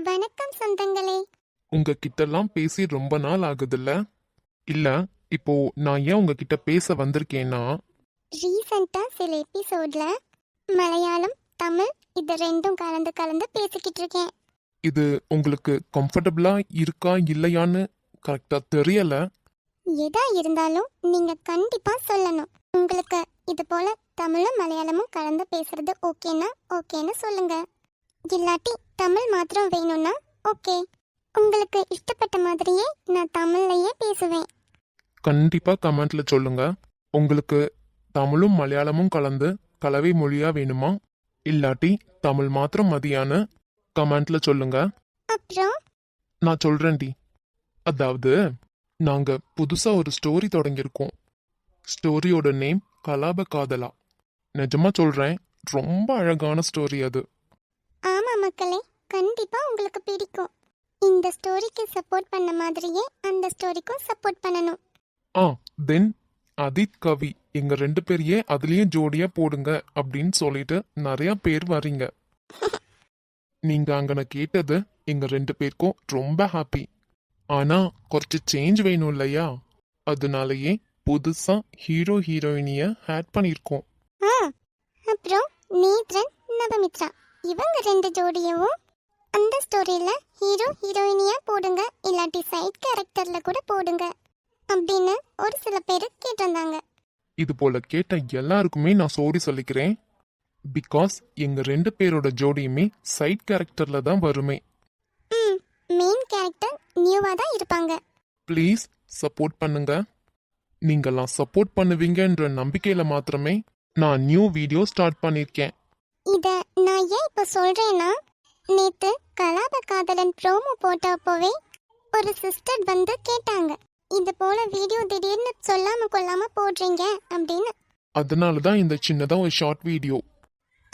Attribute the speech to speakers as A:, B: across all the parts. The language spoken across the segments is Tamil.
A: வணக்கம் சொந்தங்களே.
B: உங்ககிட்டலாம் பேசி ரொம்ப நாள் ஆகுதுல்ல? இல்ல, இப்போ நான் ஏன் உங்ககிட்ட பேச வந்திருக்கேன்னா,
A: ரீசெண்டா சில எபிசோட்ல மலையாளம் தமிழ் இது ரெண்டும் கலந்து கலந்து பேசிக்கிட்டு இருக்கேன்.
B: இது உங்களுக்கு கம்ஃபர்டபுளா இருக்கா இல்லையான்னு கரெக்டா தெரியல.
A: எதா இருந்தாலும் நீங்க கண்டிப்பா சொல்லணும். உங்களுக்கு இது போல தமிழும் மலையாளமும் கலந்து பேசுறது ஓகேனா ஓகேன்னு சொல்லுங்க. இல்லாட்டி தமிழ் மாத்திரம் வேணும்னா ஓகே. உங்களுக்கு இஷ்டப்பட்ட மாதிரியே நான் தமிழ்லயே பேசுவேன்.
B: கண்டிப்பா கமெண்ட்ல சொல்லுங்க. உங்களுக்கு தமிழும் மலையாளமும் கலந்து கலவை மொழியா வேணுமா? இல்லாட்டி தமிழ் மாத்திரம் மதியான்னு கமெண்ட்ல சொல்லுங்க.
A: அப்புறம்
B: நான் சொல்றேன்டி. அதாவது, நாங்க புதுசா ஒரு ஸ்டோரி தொடங்கியிருக்கோம். ஸ்டோரியோட நேம் கலாப காதலா. நிஜமா சொல்றேன், ரொம்ப அழகான ஸ்டோரி அது.
A: ஆமா மக்களே, கண்டிப்பா உங்களுக்கு பிடிக்கும். இந்த ஸ்டோரிக்கு சப்போர்ட் பண்ண மாதிரியே அந்த ஸ்டோரிக்கும் சப்போர்ட் பண்ணணும்.
B: ஆ தென் அதித் கவி எங்க ரெண்டு பேரையே அதுலயும் ஜோடியா போடுங்க அப்படின்னு சொல்லிட்டு நிறைய பேர் வரீங்க. நீங்க அங்கன கேட்டது எங்க ரெண்டு பேருக்கும் ரொம்ப ஹாப்பி. ஆனா கொஞ்சம் சேஞ்ச் வேணும் இல்லையா? அதனாலயே புதுசா ஹீரோ ஹீரோயினிய ஆட் பண்ணியிருக்கோம்.
A: ஆ, அப்புறம் நேத்ரன் நவமித்ரா இவங்க ரெண்டு ஜோடியவும் அந்த ஸ்டோரியில ஹீரோ ஹீரோயினியா போடுங்க, இல்லாட்டி சைட் கேரக்டர்ல கூட போடுங்க அப்படின்னு ஒரு சில பேர் கேட்டிருந்தாங்க.
B: இது போல கேட்ட எல்லாருக்குமே நான் சாரி சொல்லிக்கிறேன். பிகாஸ் எங்க ரெண்டு பேரோட ஜோடியுமே சைட் கேரக்டர்ல தான் வருமே.
A: ம், மெயின் கேரக்டர் நியூவா தான் இருப்பாங்க.
B: ப்ளீஸ் சப்போர்ட் பண்ணுங்க. நீங்கெல்லாம் சப்போர்ட் பண்ணுவீங்கன்ற நம்பிக்கையில மாத்திரமே நான் நியூ வீடியோ ஸ்டார்ட் பண்ணியிருக்கேன்.
A: இத நான் ஏன் இப்ப சொல்றேன்னா, நேத்து கலாப காதலன் ப்ரோமோ போட்டப்போவே ஒரு சிஸ்டர் வந்து கேட்டாங்க, இது போல வீடியோ திடீர்னு சொல்லாம கொள்ளாம போடுறீங்க அப்படின்னு.
B: அதனால தான் இந்த சின்னதா ஒரு ஷார்ட் வீடியோ.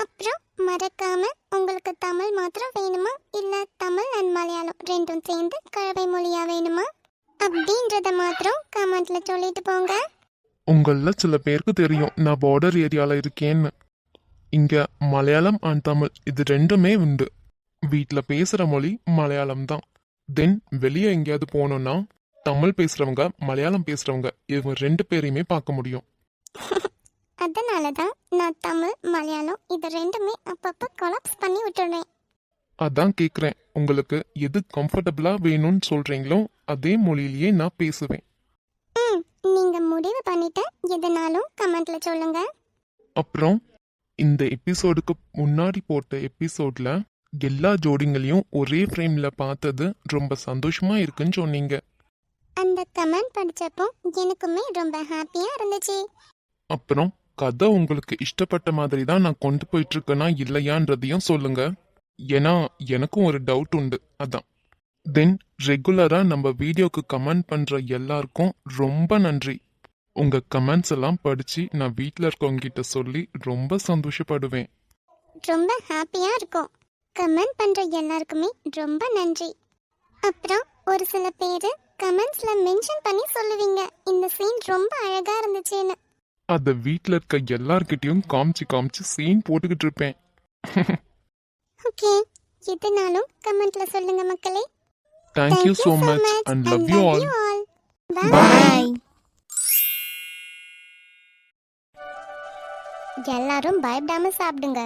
A: அப்புறம் மறக்காம உங்களுக்கு தமிழ் மாத்திரம் வேணுமா, இல்ல தமிழ் அண்ட் மலையாளம் ரெண்டும் சேர்ந்து கலவை மொழியா வேணுமா அப்படின்றத மாத்திரம் கமெண்ட்ல சொல்லிட்டு போங்க.
B: உங்கள சில பேருக்கு தெரியும் நான் பார்டர் ஏரியால இருக்கேன்னு. இங்க மலையாளம் அண்ட் தமிழ் இது ரெண்டுமே உண்டு. வீட்ல பேசுற மொழி மலையாளம் தான். தென் வெளியே எங்கேயாவது போனோம்னா தமிழ் பேசுறவங்க மலையாளம் பேசுறவங்க இவங்க ரெண்டு பேரையுமே பார்க்க முடியும்.
A: அதனால தான் நான் தமிழ் மலையாளம் இது ரெண்டுமே அப்பப்போ கொலாப்ஸ் பண்ணி விட்டுடுறேன்.
B: அதான் கேக்குறேன், உங்களுக்கு எது கம்ஃபர்டபுளா வேணும்னு சொல்றீங்களோ அதே மொழியிலேயே நான் பேசுவேன்.
A: ம், நீங்க முடிவு பண்ணிட்டு எதுனாலும் கமெண்ட்ல சொல்லுங்க.
B: அப்புறம் இந்த எபிசோடுக்கு முன்னாடி போட்ட எபிசோட்ல எல்லா ஜோடிங்களையும் ஒரே ஃப்ரேம்ல பார்த்தது ரொம்ப சந்தோஷமா இருக்குன்னு சொன்னீங்க.
A: அந்த கமெண்ட் படிச்சப்போ எனக்குமே ரொம்ப ஹாப்பியா இருந்துச்சு.
B: அப்புறம் கதை உங்களுக்கு இஷ்டப்பட்ட மாதிரி தான் நான் கொண்டு போயிட்டு இருக்கேனா இல்லையான்றதையும் சொல்லுங்க. ஏன்னா எனக்கும் ஒரு டவுட் உண்டு, அதான். தென் ரெகுலரா நம்ம வீடியோக்கு கமெண்ட் பண்ற எல்லாருக்கும் ரொம்ப நன்றி. உங்க கமெண்ட்ஸ் எல்லாம் படிச்சு நான் வீட்டில் இருக்கவங்க கிட்ட சொல்லி ரொம்ப சந்தோஷப்படுவேன்.
A: ரொம்ப ஹாப்பியா இருக்கும். கமெண்ட் பண்ற எல்லாருக்குமே ரொம்ப நன்றி. அப்புறம் ஒரு சில பேர் கமெண்ட்ஸ்ல மென்ஷன் பண்ணி சொல்லுவீங்க, இந்த சீன் ரொம்ப அழகா இருந்துச்சுன்னு.
B: அத வீட்டில் இருக்க எல்லார்கிட்டயும் காமிச்சு காமிச்சு சீன் போட்டுக்கிட்டு இருப்பேன்.
A: ஓகே, எதுனாலும் கமெண்ட்ல சொல்லுங்க மக்களே.
B: Thank you so much and love you all.
A: Bye. எல்லாரும் பயப்படாம சாப்பிடுங்க.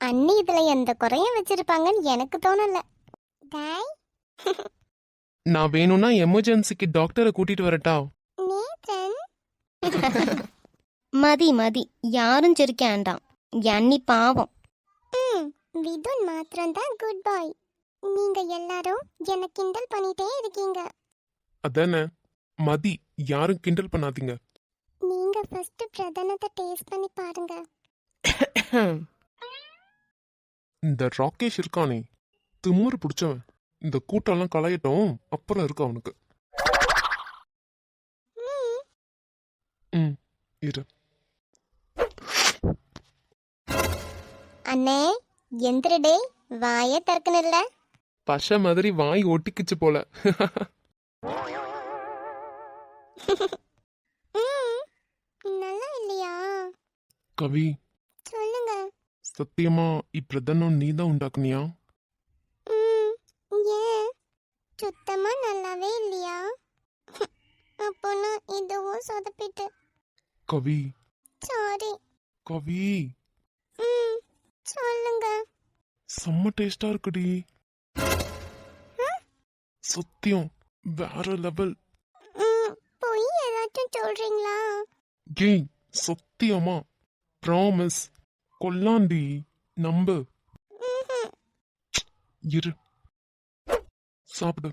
A: அண்ணி இதுல எந்த குறையும் வச்சிருப்பாங்கன்னு எனக்கு தோணல. டாய்.
B: நான் வேணும்னா எமர்ஜென்சிக்கு டாக்டரை கூட்டிட்டு வரட்டா?
A: நேத்தன்.
C: மதி மதி யாரும் சிரிக்க வேண்டாம். அண்ணி பாவம்.
A: விதுன் மாத்திரம் தான் குட் பாய். நீங்க எல்லாரும் என்ன கிண்டல் பண்ணிட்டே இருக்கீங்க.
B: அதானே மதி, யாரும் கிண்டல் பண்ணாதீங்க.
A: நீங்க ஃபர்ஸ்ட் பிரதனத்தை டேஸ்ட் பண்ணி பாருங்க.
B: இந்த ராகேஷ் இருக்கானே, திமுரு பிடிச்சவன். இந்த கூட்டம்லாம் களையட்டும், அப்புறம் இருக்கு அவனுக்கு. ம் இரு.
A: அண்ணே எந்திரடே, வாயே திறக்கணும்ல.
B: பஷ மாதிரி வாய் ஒட்டிக்குச்சு போல.
A: நல்லா இல்லையா?
B: கவி,
A: சொல்லுங்க.
B: சத்தியமா இப்பிரதனும் நீ தான் உண்டாக்குனியா?
A: சுத்தமா நல்லாவே இல்லையா? அப்போ நான் இதுவும் சொதப்பிட்டு.
B: கவி
A: சாரி.
B: கவி
A: ம் சொல்லுங்க.
B: செம்ம டேஸ்டா இருக்குடி. சத்தியம் வேற லெவல்.
A: போய் ஏதாச்சும் சொல்றீங்களா?
B: ஏய் சத்தியமா ப்ராமிஸ் கொல்லாண்டி நம்பு.
A: ம்ஹும்.
B: இரு சாப்பிடு.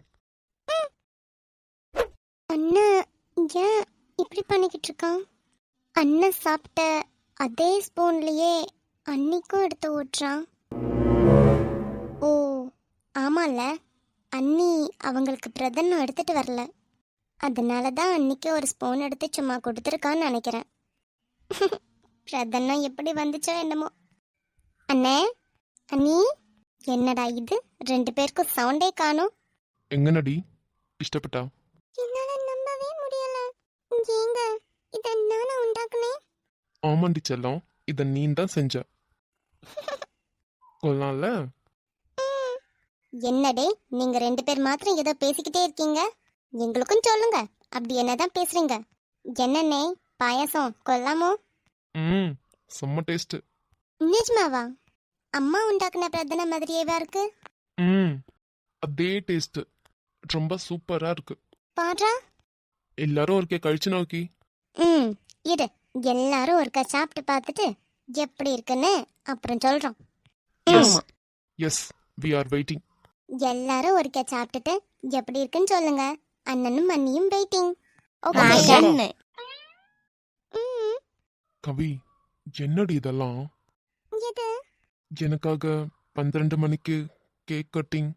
A: அண்ணன் ஏன் இப்படி பண்ணிக்கிட்டு இருக்கான்? அண்ணன் சாப்பிட்ட அதே ஸ்பூன்லயே அன்னிக்கும் எடுத்து ஊட்டுறான். ஓ ஆமால, அண்ணி அவங்களுக்கு பிரதன்னம் எடுத்துட்டு வரல, அதனால தான் அன்னிக்கு ஒரு ஸ்பூன் எடுத்து சும்மா கொடுத்துருக்கான்னு நினைக்கிறேன். பிரதன்னம் எப்படி வந்துச்சோ என்னமோ. அண்ணே அண்ணி, என்னடா இது, 2 பேருக்கும் சவுண்டே காணும்.
B: எங்கனடி இஷ்டப்பட்டா?
A: என்னால நம்பவே முடியல. ஏங்க இத நானா உண்டாக்குனேன்?
B: ஆமாண்டி செல்லம், இத நீ தான் செஞ்ச. கொல்லாம்ல.
A: என்னடே நீங்க 2 பேர் மாத்திரம் ஏதோ பேசிக்கிட்டே இருக்கீங்க, எங்களுக்கும் சொல்லுங்க. அப்படி என்னதான் பேசுறீங்க? என்னண்ணே பாயாசம் கொல்லாமோ?
B: ம் செம்ம டேஸ்ட்.
A: நிஜமாவா? அம்மா உண்டாக்குன பிரதன மாதிரியேவா இருக்கு?
B: ம் அதே டேஸ்ட், ரொம்ப சூப்பரா இருக்கு.
A: பாட்றா.
B: எல்லாரும் ஒருக்கே கழிச்சு நோக்கி.
A: இரு, எல்லாரும் ஒருக்கா சாப்பிட்டு பார்த்துட்டு எப்படி இருக்குன்னு அப்புறம் சொல்றோம்.
B: Yes yes we are waiting.
A: எல்லாரும் ஒருக்கா சாப்பிட்டுட்டு எப்படி இருக்குன்னு சொல்லுங்க. அண்ணனும் அண்ணியும் வெயிட்டிங்.
C: கண்ணு.
B: கவி என்னடி இதெல்லாம்?
A: எது?
B: எனக்காக 12 மணிக்கு கேக் கட்டிங்,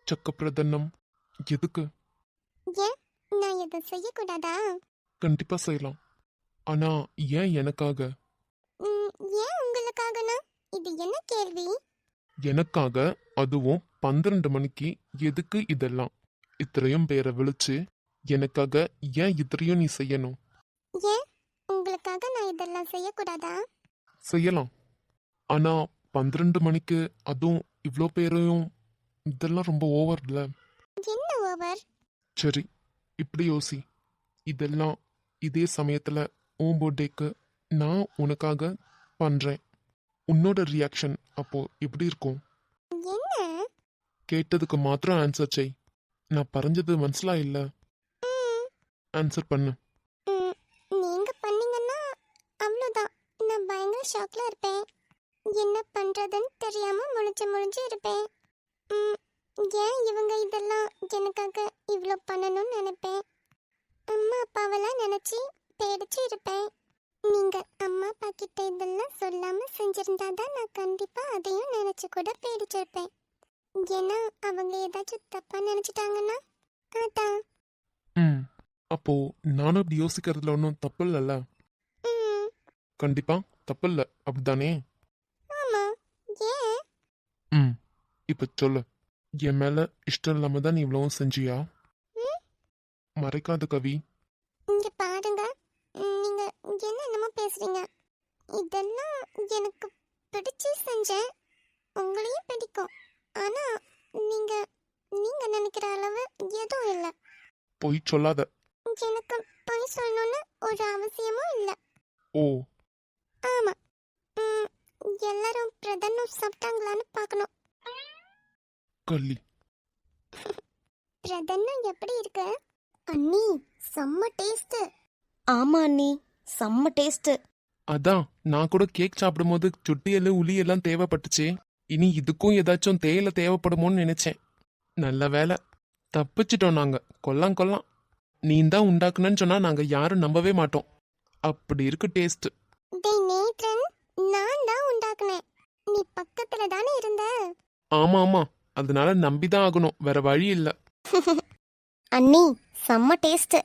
B: சக்கப்பிரதன்னம் எதுக்கு?
A: ஏன் நான் எதை செய்யக்கூடாதா?
B: கண்டிப்பா செய்யலாம். ஆனா ஏன் எனக்காக?
A: ஏன் உங்களுக்காகனா? இது என்ன கேள்வி?
B: எனக்காக, அதுவும் 12 மணிக்கு எதுக்கு இதெல்லாம்? இத்தனையும் பேரை விழிச்சு எனக்காக ஏன் இத்தனையும் நீ செய்யணும்?
A: ஏன் உங்களுக்காக நான் இதெல்லாம் செய்யக்கூடாதா?
B: செய்யலாம். ஆனா 12 மணிக்கு அதுவும் இவ்வளோ பேரையும், இதெல்லாம் ரொம்ப ஓவர்ல.
A: என்ன ஓவர்?
B: சரி இப்படி யோசி, இதெல்லாம் இதே சமயத்துல உன் பர்த்டேக்கு நான் உனக்காக பண்றேன். உன்னோட ரியாக்ஷன் அப்போ எப்படி இருக்கும்?
A: என்ன?
B: கேட்டதுக்கு மாத்திரம் ஆன்சர் செய். நான் பறஞ்சது மனசுலா இல்ல.
A: ம்,
B: ஆன்சர் பண்ணு.
A: ம், நீங்க பண்ணீங்கன்னா அவ்வளோதான், நான் பயங்கர ஷாக்ல இருப்பேன். என்ன பண்றதுன்னு தெரியாம முழிச்சு இருப்பேன். ம், ஏன் இவங்க இதெல்லாம் எனக்காக இவ்வளோ பண்ணணும்னு நினைப்பேன். அம்மா அப்பாவெல்லாம் நினைச்சு பேடிச்சு இருப்பேன். நீங்க அம்மா அப்பா கிட்ட இதெல்லாம் சொல்லாம செஞ்சிருந்தாதான் நான் கண்டிப்பா அதையும் நினைச்சு கூட பேடிச்சிருப்பேன். ஏன்னா அவங்க ஏதாச்சும் தப்பா நினைச்சிட்டாங்கன்னா அதான்.
B: ம் அப்போ நானும் இப்படி யோசிக்கிறதுல ஒன்றும் தப்பு இல்லைல்ல?
A: ம்,
B: கண்டிப்பா தப்பு இல்லை, அப்படிதானே?
A: ஆமா. ஏன்?
B: ம் இப்போ சொல்லு, என் மேல இஷ்டம் இல்லாம தான் நீ இவ்வளவும் செஞ்சியா?
A: ம்,
B: மறைக்காத கவி.
A: இங்க பாருங்க, நீங்க என்னென்னமோ பேசுறீங்க. இதெல்லாம் எனக்கு பிடிச்சு செஞ்சேன், உங்களையும் பிடிக்கும். ஆனா நீங்க நீங்க நினைக்கிற அளவு எதுவும் இல்லை.
B: பொய் சொல்லாத.
A: எனக்கு பொய் சொல்லணும்னு ஒரு அவசியமும் இல்லை.
B: ஓ
A: ஆமா. ம், எல்லாரும் பிரதன்னம் சாப்பிட்டாங்களான்னு பார்க்கணும்.
B: கள்ளி.
A: பிரதன்னம் எப்படி இருக்கு அண்ணி? செம்ம டேஸ்ட்.
C: ஆமா அண்ணி, செம்ம டேஸ்ட்.
B: அதான் நான் கூட கேக் சாப்பிடும்போது சுட்டியல் உளி எல்லாம் தேவைப்பட்டுச்சே. இனி இதுக்கும் ஏதாச்சும் தேயிலை தேவைப்படுமோன்னு நினைச்சேன். நல்ல வேலை, தப்பிச்சிட்டோம் நாங்க. கொல்லாம் கொல்லாம். நீ தான் உண்டாக்குனன்னு சொன்னா நாங்க யாரும் நம்பவே மாட்டோம். அப்படி இருக்கு டேஸ்ட்.
A: டேய் நேத்ரன், நான் தான் உண்டாக்குனேன், நீ பக்கத்துல தானே இருந்த.
B: ஆமா ஆமா, அதனால நம்பிதான் ஆகணும், வேற வழி இல்ல.
C: அண்ணி செம்ம டேஸ்ட்.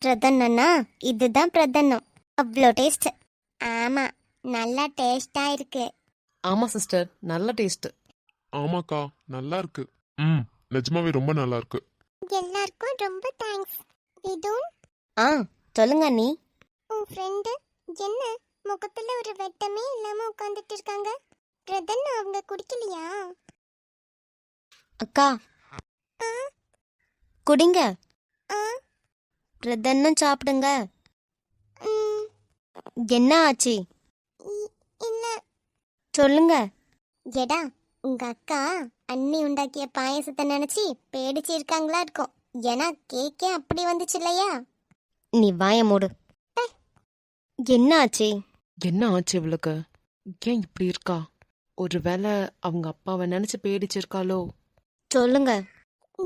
C: பிரதன்னா இதுதான் பிரதன்னம், அவ்வளோ டேஸ்ட்.
A: ஆமா, நல்லா டேஸ்டா இருக்கு.
D: ஆமா சிஸ்டர், நல்ல டேஸ்ட்.
B: ஆமாக்கா நல்லா இருக்கு. நிஜமாவே ரொம்ப நல்லா இருக்கு.
A: எல்லாருக்கும் ரொம்ப தேங்க்ஸ். விதுன்,
C: ஆ சொல்லுங்க அண்ணி.
A: உன் ஃப்ரெண்டு என்ன முகத்துல ஒரு வெட்டமே இல்லாம உட்காந்துட்டு இருக்காங்க? பிரதன் அவங்க குடிக்கலையா?
C: அக்கா,
A: ஆ,
C: குடிங்க.
A: ஆ
C: பிரதன்னும் சாப்பிடுங்க.
A: ம்,
C: என்ன ஆச்சு?
A: இல்ல.
C: சொல்லுங்க.
A: எடா, உங்க அக்கா அண்ணி உண்டாக்கிய பாயசத்தை நினைச்சு பேடிச்சு இருக்காங்களா இருக்கும். ஏன்னா கேக்கே அப்படி வந்துச்சு இல்லையா?
C: நீ வாய மூடு. என்ன ஆச்சு?
D: என்ன ஆச்சு இவளுக்கு? ஏன் இப்படி இருக்கா? ஒருவேளை அவங்க அப்பாவை நினைச்சு பேடிச்சிருக்காளோ?
C: சொல்லுங்க.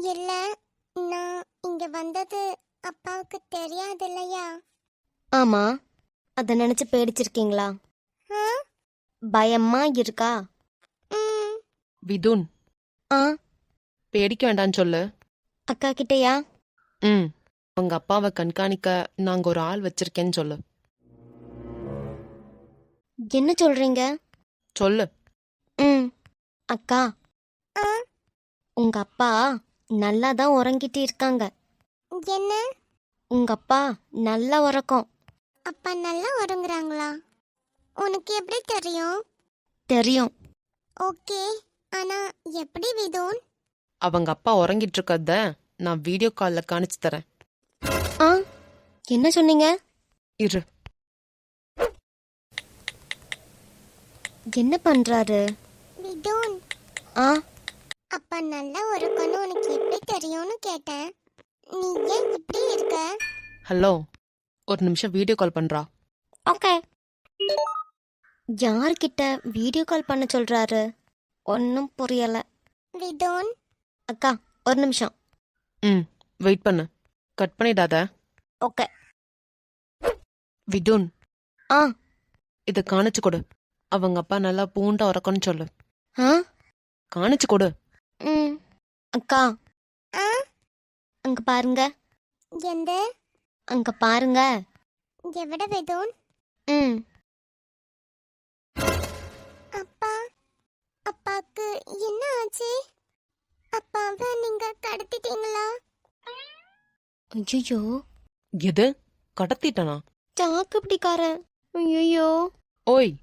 A: இல்ல, நான் இங்க வந்தது அப்பாவுக்கு தெரியாது இல்லையா?
C: ஆமா, அத நினைச்சு பேடிச்சிருக்கீங்களா?
A: ஆ?
C: பயமா இருக்கா?
A: ம்,
D: விதுன்,
C: ஆ,
D: பேடிக்க வேண்டான்னு சொல்லு.
C: அக்கா கிட்டயா?
D: ம், அவங்க அப்பாவை கண்காணிக்க நாங்க ஒரு ஆள் வச்சிருக்கேன்னு சொல்லு.
C: என்ன சொல்றீங்க?
D: சொல்லு.
C: ம், அக்கா,
A: ஆ,
C: உங்க அப்பா நல்லா தான் உறங்கிட்டு இருக்காங்க.
A: என்ன?
C: உங்க அப்பா நல்லா உறக்கம்.
A: அப்பா நல்லா உறங்குறாங்களா? உனக்கு எப்படி தெரியும்?
C: தெரியும்.
A: ஓகே, ஆனா எப்படி விதோன்?
D: அவங்க அப்பா உறங்கிட்டு இருக்கறத நான் வீடியோ கால்ல காணிச்சு தரேன்.
C: ஆ, என்ன சொன்னீங்க?
D: இரு.
C: என்ன பண்றாரு?
A: விதோன்,
C: ஆ,
A: அப்பா நல்லா உறக்கணும் உனக்கு எப்படி தெரியும்னு கேட்டேன். நீ ஏன் இப்படி இருக்க?
D: ஹலோ, ஒரு நிமிஷம் வீடியோ கால் பண்றா.
C: ஓகே. யார்கிட்ட வீடியோ கால் பண்ண சொல்றாரு? ஒன்றும் புரியல.
A: விதோன்,
C: அக்கா, ஒரு நிமிஷம்.
D: ம், வெயிட் பண்ணு. கட் பண்ணிடாத.
C: ஓகே.
D: விதுன்,
C: ஆ,
D: இதை காணிச்சு கொடு. அவங்க அப்பா நல்லா பூண்டா உறக்கணும்னு சொல்லு.
C: ஆ,
D: காணிச்சு கொடு.
C: ம், அக்கா,
A: ஆ,
C: அங்க பாருங்க.
A: எந்த?
C: அங்க பாருங்க.
A: எவிட விதோன்?
C: ம்,
A: அப்பா, அப்பாக்கு என்ன ஆச்சு? அப்பாவை நீங்க கடத்திட்டீங்களா?
C: ஐயோ,
D: எது? கடத்திட்டனா?
C: சாக்கு பிடிக்காரன். ஐயோ,
D: ஓய்,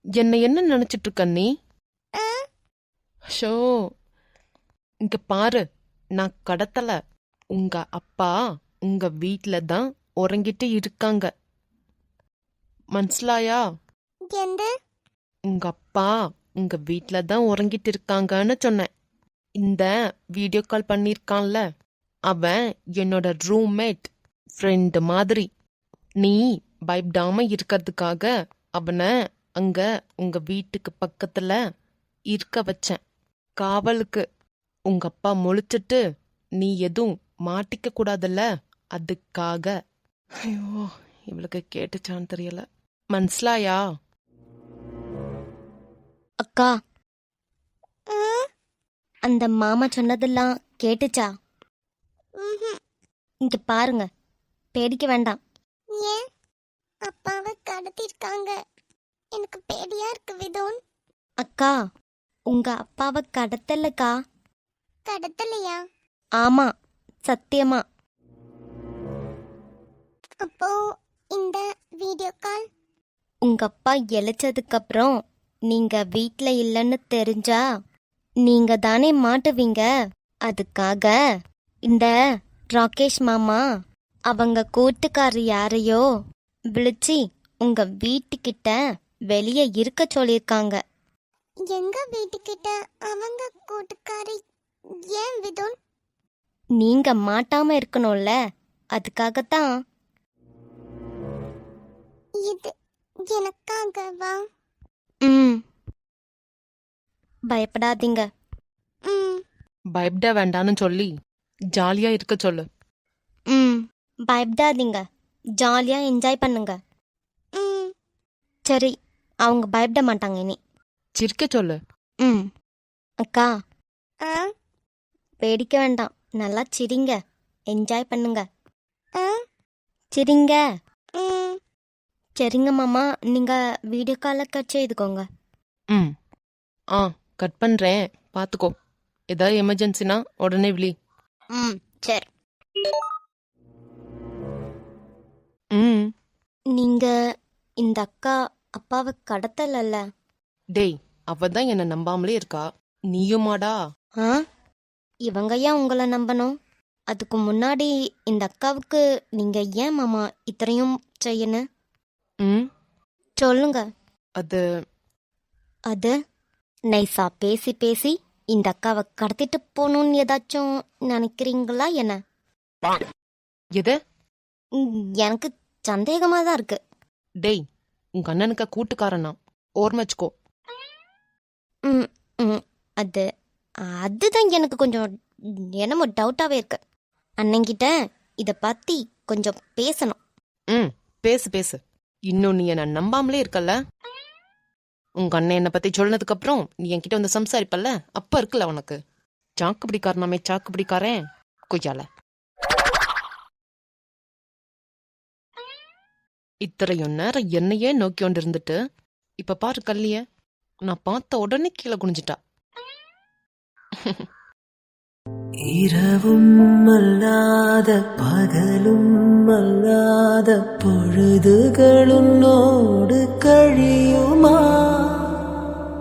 D: என்னை என்ன நினைச்சிட்டு இருக்க நீ?
A: ஆ,
D: ஷோ, இங்க பாரு, நான் கடத்தல. உங்க அப்பா உங்க வீட்ல தான் உறங்கிட்டு இருக்காங்க. மனசிலாயா?
A: எந்த?
D: உங்க அப்பா உங்க வீட்ல தான் உறங்கிட்டு இருக்காங்கன்னு சொன்னேன். இந்த வீடியோ கால் பண்ணிருக்கான்ல, அவன் என்னோட ரூம்மேட், ஃப்ரெண்டு மாதிரி. நீ பயப்படாம இருக்கிறதுக்காக அவனை அங்க உங்க வீட்டுக்கு பக்கத்துல இருக்க வச்சேன், காவலுக்கு. உங்க அப்பா முழிச்சிட்டு நீ எதுவும் மாட்டிக்க கூடாதுல்ல, அதுக்காக. ஐயோ, இவளுக்கு கேட்டுச்சான்னு தெரியல. மனசிலாயா?
C: அக்கா,
A: ஆ,
C: அந்த மாமா சொன்னதெல்லாம் கேட்டுச்சா?
A: ம்ஹும்.
C: இங்க பாருங்க, பேடிக்க வேண்டாம்.
A: ஏன்? அப்பாவை கடத்திருக்காங்க. எனக்கு பேடியா இருக்கு விதோன்.
C: அக்கா, உங்க அப்பாவை கடத்தலக்கா.
A: கடத்தலையா?
C: ஆமா, சத்தியமா.
A: அப்போ இந்த வீடியோ கால்?
C: உங்க அப்பா எழைச்சதுக்கு அப்புறம் நீங்க வீட்ல இல்லைன்னு தெரிஞ்சா நீங்க தானே மாட்டுவீங்க. அதுக்காக இந்த ராகேஷ் மாமா அவங்க கூட்டுக்காரர் யாரையோ விழிச்சு உங்க வீட்டுக்கிட்ட வெளியே இருக்க சொல்லியிருக்காங்க.
A: எங்க வீட்டுக்கிட்ட அவங்க கூட்டுக்காரி? ஏன் விதோன்?
C: நீங்க மாட்டாம இருக்கணும்ல, அதுக்காகத்தான்.
A: இது எனக்காகவா?
C: ம், பயப்படாதீங்க.
A: ம்,
D: பயப்பட வேண்டான்னு சொல்லி ஜாலியா இருக்க சொல்லு.
C: ம், பயப்படாதீங்க. ஜாலியா என்ஜாய் பண்ணுங்க.
A: ம்.
C: சரி, அவங்க பயப்பட மாட்டாங்க இனி.
D: சிரிக்க சொல்லு.
C: ம், அக்கா,
A: ஆ,
C: பேடிக்க வேண்டாம். நல்லா சிரிங்க, என்ஜாய் பண்ணுங்க.
A: ஆ,
C: சிரிங்க.
A: ம்.
C: சரிங்க மாமா, நீங்க வீடியோ காலை கட் செய்துக்கோங்க.
D: ம், ஆ, கட் பண்றேன், பாத்துக்கோ. ஏதாவது எமர்ஜென்சினா உடனே விழி.
C: ம், சரி.
D: ம்.
C: நீங்க இந்த அக்கா அப்பாவை கடத்தலல்ல?
D: டேய், அவ தான் என்ன நம்பாமலே இருக்கா, நீயுமாடா?
C: ஆ, இவங்க ஏன் உங்களை நம்பணும்? அதுக்கு முன்னாடி இந்த அக்காவுக்கு நீங்க ஏன் மாமா இத்தனையும் செய்யணும்
D: ம்
C: சொல்லுங்க.
D: அது
C: அது நைஸா பேசி பேசி இந்த அக்காவை கடத்திட்டு போகணும்னு ஏதாச்சும் நினைக்கிறீங்களா என்ன?
D: எது?
C: எனக்கு சந்தேகமா தான் இருக்கு.
D: டேய், உங்க அண்ணனுக்கு கூட்டுக்காரனா ஓர்ம வச்சுக்கோ.
C: ம், ம், அது அதுதான் எனக்கு கொஞ்சம் என்னமோ டவுட்டாவே இருக்கு. அண்ணங்கிட்ட இதை பத்தி கொஞ்சம் பேசணும்.
D: ம் பேசு பேசு. இன்னும் நீ என்ன நம்பாமலே இருக்கல்ல. உங்க அண்ணன் என்னை பத்தி சொன்னதுக்கு அப்புறம் நீ என்கிட்ட வந்து சம்சாரிப்பல்ல, அப்ப இருக்குல்ல உனக்கு. சாக்கு பிடிக்காரனாமே சாக்கு பிடிக்காரன் கொய்யால. இத்தனையும் நேரம் என்னையே நோக்கி கொண்டு இருந்துட்டு இப்ப பாரு கல்லிய, நான் பார்த்த உடனே கீழே குனிஞ்சிட்டா.
E: இரவும் அல்லாத பகலும் அல்லாத பொழுதுகளுன்னோடு கழியுமா?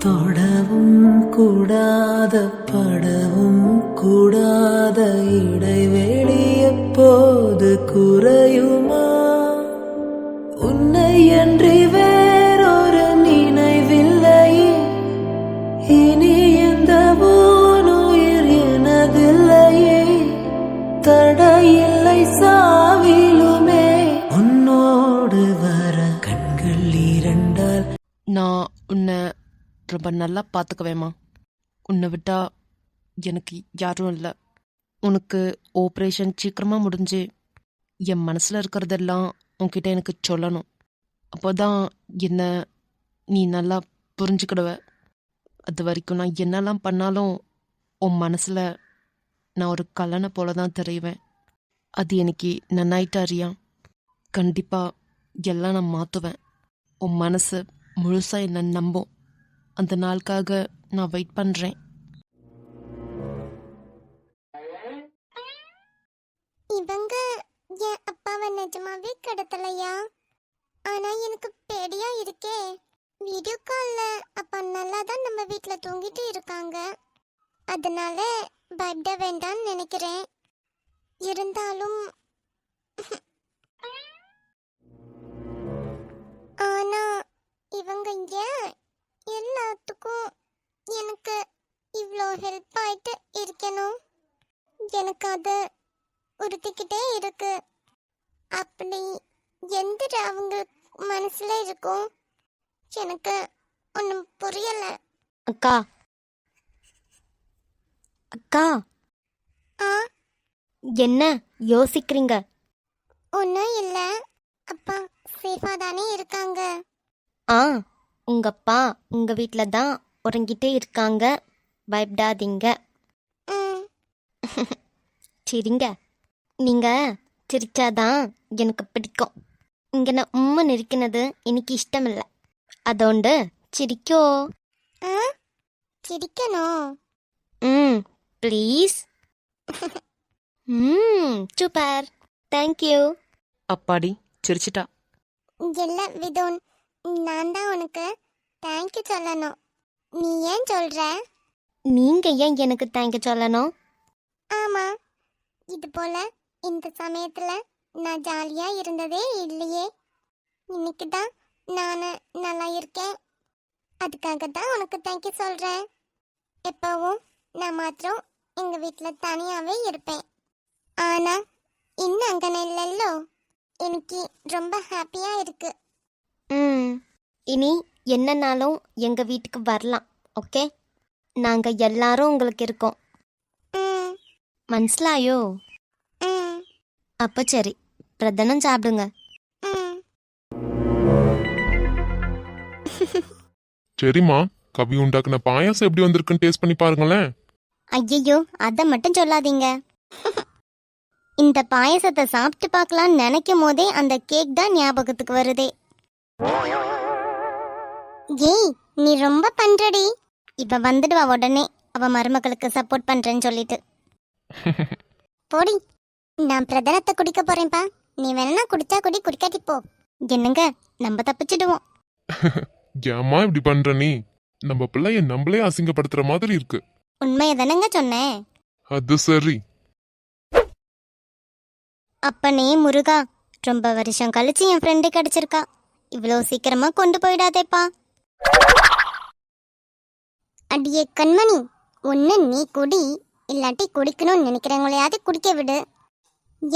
E: தொடவும் கூடாத படவும் கூடாத இடைவெளி எப்போது குறையுமா? உன்னை அன்றி வேறொரு நினைவில்லையே, இனி எந்த உயிர் எனதில்லையே, தடையில்லை சாவிலுமே உன்னோடு வர கண்கள் இரண்டால்.
D: நான் உன்னை ரொம்ப நல்லா பார்த்துக்குவேம்மா. உன்னை விட்டா எனக்கு யாரும் இல்லை. உனக்கு ஆப்ரேஷன் சீக்கிரமா முடிஞ்சு என் மனசுல இருக்கிறதெல்லாம் உன்கிட்ட எனக்கு சொல்லணும். அப்போதான் என்ன நீ நல்லா புரிஞ்சுக்கிடுவ. அது வரைக்கும் நான் என்னெல்லாம் பண்ணாலும் உன் மனசுல நான் ஒரு கல்லனை போல தான் தெரிவேன். அது எனக்கு நன்னாயிட்டாரியா. கண்டிப்பா எல்லாம் நான் மாற்றுவேன். உன் மனசு முழுசா என்ன நம்பும். அந்த நாளுக்காக நான் வெயிட் பண்றேன்.
A: இவங்க என் அப்பாவை நிஜமாவே கடத்தலையா? ஆனா எனக்கு பேடியா இருக்கே. வீடியோ கால்ல அப்பா நல்லா தான் நம்ம வீட்ல தூங்கிட்டு இருக்காங்க. அதனால பயப்பட வேண்டாம்னு நினைக்கிறேன். இருந்தாலும் ஆனா இவங்க ஏன் எல்லாத்துக்கும் எனக்கு இவ்வளோ ஹெல்ப் ஆயிட்டு இருக்கணும்? எனக்கு அது உறுத்திக்கிட்டே இருக்கு. அப்படி எந்த அவங்க மனசுல இருக்கும் எனக்கு ஒன்றும் புரியல.
C: அக்கா அக்கா
A: ஆ
C: என்ன யோசிக்கிறீங்க?
A: ஒன்றும் இல்லை. அப்பா சேஃபாக தானே இருக்காங்க.
C: ஆ, உங்க அப்பா உங்க வீட்டில் தான் உறங்கிட்டே இருக்காங்க. பயப்படாதீங்க.
A: ம்
C: சரிங்க. நீங்க சிரிச்சாதான் எனக்கு பிடிக்கும். இங்க நான் உம்முன்னு இருக்கிறது எனக்கு இஷ்டம் இல்லை. அதோண்டு சிரிக்கோ.
A: ஆ சிரிக்கணும்.
C: ம் ப்ளீஸ். சூப்பர். தேங்க்யூ.
D: அப்பாடி சிரிச்சிட்டா.
A: இல்லை விதோன், நான் தான் உனக்கு தேங்க்யூ சொல்லணும். நீ ஏன் சொல்ற?
C: நீங்க ஏன் எனக்கு தேங்க்யூ சொல்லணும்?
A: ஆமா, இது போல இந்த சமயத்துல நான் ஜாலியா இருந்ததே இல்லையே. இன்னைக்கு தான் நான் நல்லா இருக்கேன். அதுக்காக தான் உனக்கு தேங்க்யூ சொல்றேன். எப்பவும் நான் மாத்திரம் எங்க வீட்டுல தனியாவே இருப்பேன். ஆனா இன்னும் அங்கன இல்லைல்லோ. எனக்கு ரொம்ப ஹாப்பியா இருக்கு.
C: ம் இனி என்னன்னாலும் எங்க வீட்டுக்கு வரலாம். ஓகே, நாங்க எல்லாரும் உங்களுக்கு இருக்கோம்.
A: ம்
C: மனசிலாயோ?
A: ம்
C: அப்போ சரி, பிரதனம் சாப்பிடுங்க.
A: ம்
B: சரிம்மா, கவி உண்டாக்குன பாயாசம் எப்படி வந்திருக்குன்னு டேஸ்ட் பண்ணி பாருங்களேன்.
A: ஐயோ, அதை மட்டும் சொல்லாதீங்க. இந்த பாயசத்தை சாப்பிட்டு பார்க்கலாம்னு நினைக்கும் போதே அந்த கேக் தான் ஞாபகத்துக்கு வருதே. ஏய், நீ ரொம்ப பண்றடி. இப்ப வந்துடுவா உடனே அவ மருமகளுக்கு சப்போர்ட் பண்றேன்னு சொல்லிட்டு. போடி, நான் பிரதனத்தை குடிக்க போறேன்ப்பா. நீ வேணா குடிச்சா குடி, குடிக்காட்டி போ. என்னங்க, நம்ம தப்பிச்சிடுவோம்.
B: ஏம்மா இப்படி பண்ற நீ? நம்ம பிள்ளைய நம்மளே அசிங்கப்படுத்துற மாதிரி இருக்கு.
A: உண்மையை தானங்க சொன்னேன்.
B: அது சரி.
A: அப்பனே முருகா, ரொம்ப வருஷம் கழிச்சு என் ஃப்ரெண்டு கிடைச்சிருக்கா. இவ்வளோ சீக்கிரமா கொண்டு போயிடாதேப்பா. அடியே கண்மணி, ஒன்று நீ குடி, இல்லாட்டி குடிக்கணும்னு நினைக்கிறவங்களையாவது குடிக்க விடு.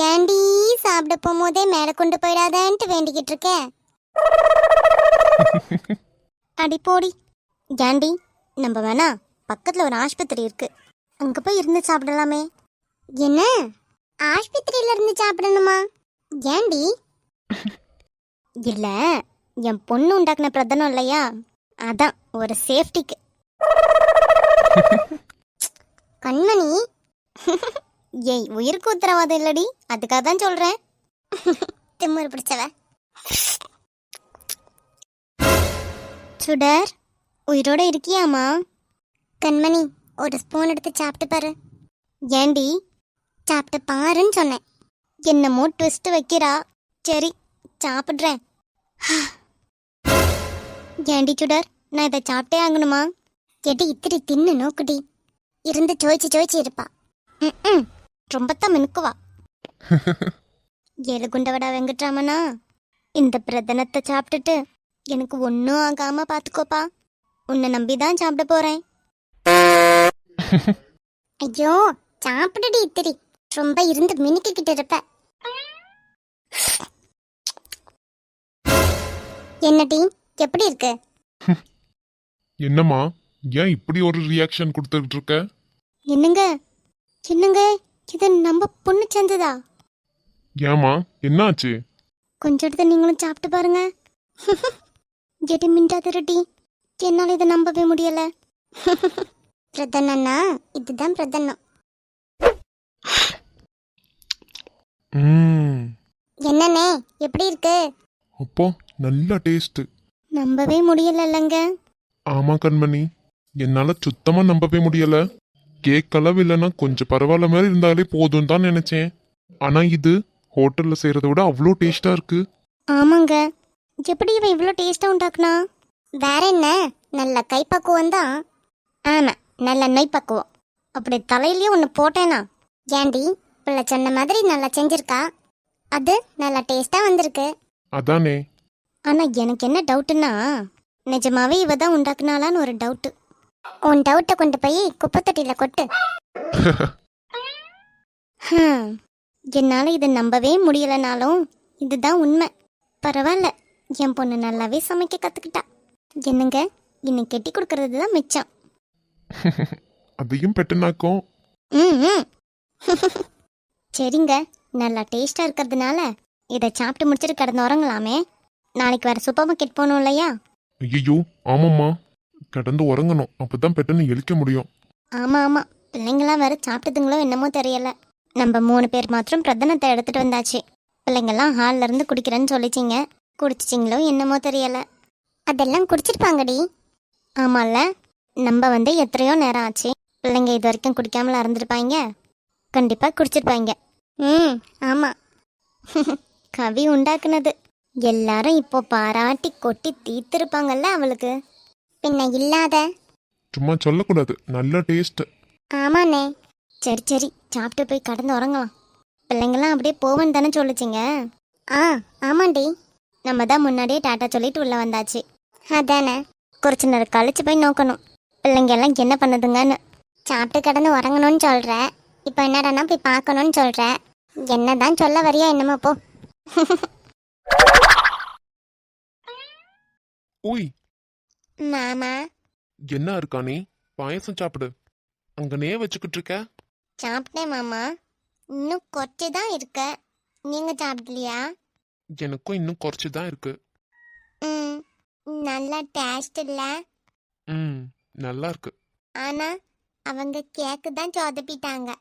A: ஏண்டி சாப்பிட போகும்போதே மேலே கொண்டு போயிடாதேன்ட்டு வேண்டிக்கிட்டு இருக்கேன். அடி போடி. ஏண்டி, நம்ம வேணா பக்கத்தில் ஒரு ஆஸ்பத்திரி இருக்கு, அங்கே போய் இருந்து சாப்பிடலாமே. என்ன, ஆஸ்பத்திரியில இருந்து சாப்பிடணுமா? ஏண்டி? இல்ல, என் பொண்ணு உண்டாக்குன பிரதனம் இல்லையா, அதான் ஒரு சேஃப்டிக்கு. கண்மணி, ஏய் உயிருக்கு உத்தரவாதம் இல்லடி, அதுக்காக தான் சொல்றேன். திமிரு பிடிச்சவ. சுடர், உயிரோட இருக்கியாமா? கண்மணி, ஒரு ஸ்பூன் எடுத்து சாப்பிட்டு பாரு. ஏண்டி, சாப்பிட்டு பாருன்னு சொன்னேன். என்னமோ ட்விஸ்ட் வைக்கிறா. சரி, சாப்பிட்றேன். ஏண்டி சுடர், நான் இதை சாப்பிட்டே ஆகணுமா? எடி இத்திரி தின்னு நோக்குடி. இருந்து சோய்ச்சி இருப்பா. ம், ரொம்பத்தான் மினுக்குவா. 7 குண்டவடா வெங்கட்ராமனா, இந்த பிரதனத்தை சாப்பிட்டுட்டு எனக்கு ஒன்றும் ஆகாம பார்த்துக்கோப்பா. உன்னை நம்பிதான் சாப்பிட போறேன். ஐயோ, சாப்பிடுடி இத்திரி, ரொம்ப இருந்து மினுக்கிட்டு இருப்ப. என்னடி, எப்படி இருக்கு?
B: என்னம்மா, ஏன் இப்படி ஒரு ரியாக்ஷன் கொடுத்துட்டு இருக்க?
A: என்னங்க என்னங்க, இது நம்ம பொண்ணு சேர்ந்ததா?
B: ஏமா, என்னாச்சு?
A: கொஞ்சம் எடுத்து நீங்களும் சாப்பிட்டு பாருங்க. எடி மிண்டாதிரடி, என்னால இதை நம்பவே முடியல. பிரதன்னா, இதுதான் பிரதன்னம்.
B: ம்,
A: என்னண்ணே, எப்படி இருக்கு?
B: அப்போ நல்ல டேஸ்ட்.
A: நம்பவே முடியலல்லங்க.
B: ஆமா கண்மணி, என்னால சுத்தமா நம்பவே முடியல. கேக் அளவு இல்லைன்னா கொஞ்சம் பரவாயில்ல மாதிரி இருந்தாலே போதும் தான் நினைச்சேன். ஆனா இது ஹோட்டல்ல செய்யறத விட அவ்வளோ டேஸ்டா இருக்கு.
A: ஆமாங்க, எப்படி இவன் இவ்வளோ டேஸ்டா உண்டாக்குனா? வேற என்ன, நல்ல கைப்பக்குவம் தான். ஆமா, நல்ல நெய்ப்பக்குவம். அப்படி தலையிலயே ஒன்று போட்டேனா. ஏண்டி, பிள்ளை சொன்ன மாதிரி நல்லா செஞ்சிருக்கா, அது நல்லா டேஸ்டா வந்திருக்கு.
B: அதானே.
A: ஆனா எனக்கு என்ன டவுட்டுன்னா, நிஜமாவே இவ தான் உண்டாக்குனாலான்னு ஒரு டவுட்டு. உன் டவுட்டை கொண்டு போய் குப்பைத்தொட்டியில கொட்டு. என்னால இதை நம்பவே முடியலனாலும் இதுதான் உண்மை. பரவாயில்ல, என் பொண்ணு நல்லாவே சமைக்க கத்துக்கிட்டா. என்னங்க, இன்னைக்கு கெட்டி கொடுக்கறது தான் மிச்சம்.
B: அதையும் பெட்டனாக்கும்.
A: ம். சரிங்க, நல்லா டேஸ்டா இருக்கிறதுனால இதை சாப்பிட்டு முடிச்சிட்டு கிடந்து உறங்கலாமே. நாளைக்கு வேற சூப்பர் மார்க்கெட் போகணும் இல்லையா?
B: ஐயோ, ஆமாம்மா, கடந்து உறங்கணும், அப்பதான் பெட்டன்னு எழிக்க முடியும்.
A: ஆமா, பிள்ளைங்களாம் வேற சாப்பிட்டதுங்களோ என்னமோ தெரியல. நம்ம 3 பேர் மாத்திரம் பிரதனத்தை எடுத்துட்டு வந்தாச்சு. பிள்ளைங்கெல்லாம் ஹால்ல இருந்து குடிக்கிறேன்னு சொல்லிச்சிங்க. குடிச்சிச்சிங்களோ என்னமோ தெரியல. அதெல்லாம் குடிச்சிருப்பாங்கடி. ஆமால, நம்ம வந்து எத்தனையோ நேரம் ஆச்சு. பிள்ளைங்க இது வரைக்கும் குடிக்காமல இருந்திருப்பாங்க. கண்டிப்பா குடிச்சிருப்பாங்க. ஆமா. கவி உண்டாக்குனது. எல்லாரும் இப்போ பாராட்டி கொட்டி தீர்த்திருப்பாங்கல்ல அவளுக்கு. பின்ன இல்லாத.
B: சும்மா சொல்லக்கூடாது, நல்ல டேஸ்ட்.
A: ஆமாண்ணே. சரி, சாப்பிட்டு போய் கடந்து உறங்கலாம். பிள்ளைங்களாம் அப்படியே போவேன்னு தானே சொல்லிச்சிங்க. ஆமாண்டி, நம்ம தான் முன்னாடியே டாட்டா சொல்லிட்டு உள்ள வந்தாச்சு. அதானே, குறிச்சு நேரம் கழிச்சு போய் நோக்கணும் பிள்ளைங்க எல்லாம் என்ன பண்ணுதுங்கன்னு. சாப்பிட்டு கடந்து உறங்கணும்னு சொல்ற, இப்போ என்னடானா போய் பார்க்கணும்னு சொல்ற. என்னதான் சொல்ல வரியா என்னமோ போ.
B: ஓய்,
A: மாமா,
B: என்ன இருக்கானே, பாயசம் சாப்பிடு. அங்கனே வச்சுக்கிட்டு இருக்க.
A: சாப்பிட்டேன் மாமா, இன்னும் கொஞ்சம் தான் இருக்க. நீங்க சாப்பிடலையா?
B: எனக்கும் இன்னும் குறைச்சு தான் இருக்கு.
A: நல்லா டேஸ்ட் இல்ல.
B: நல்லா இருக்கு.
A: ஆனா அவங்க கேக்கு தான் சொதப்பிட்டாங்க.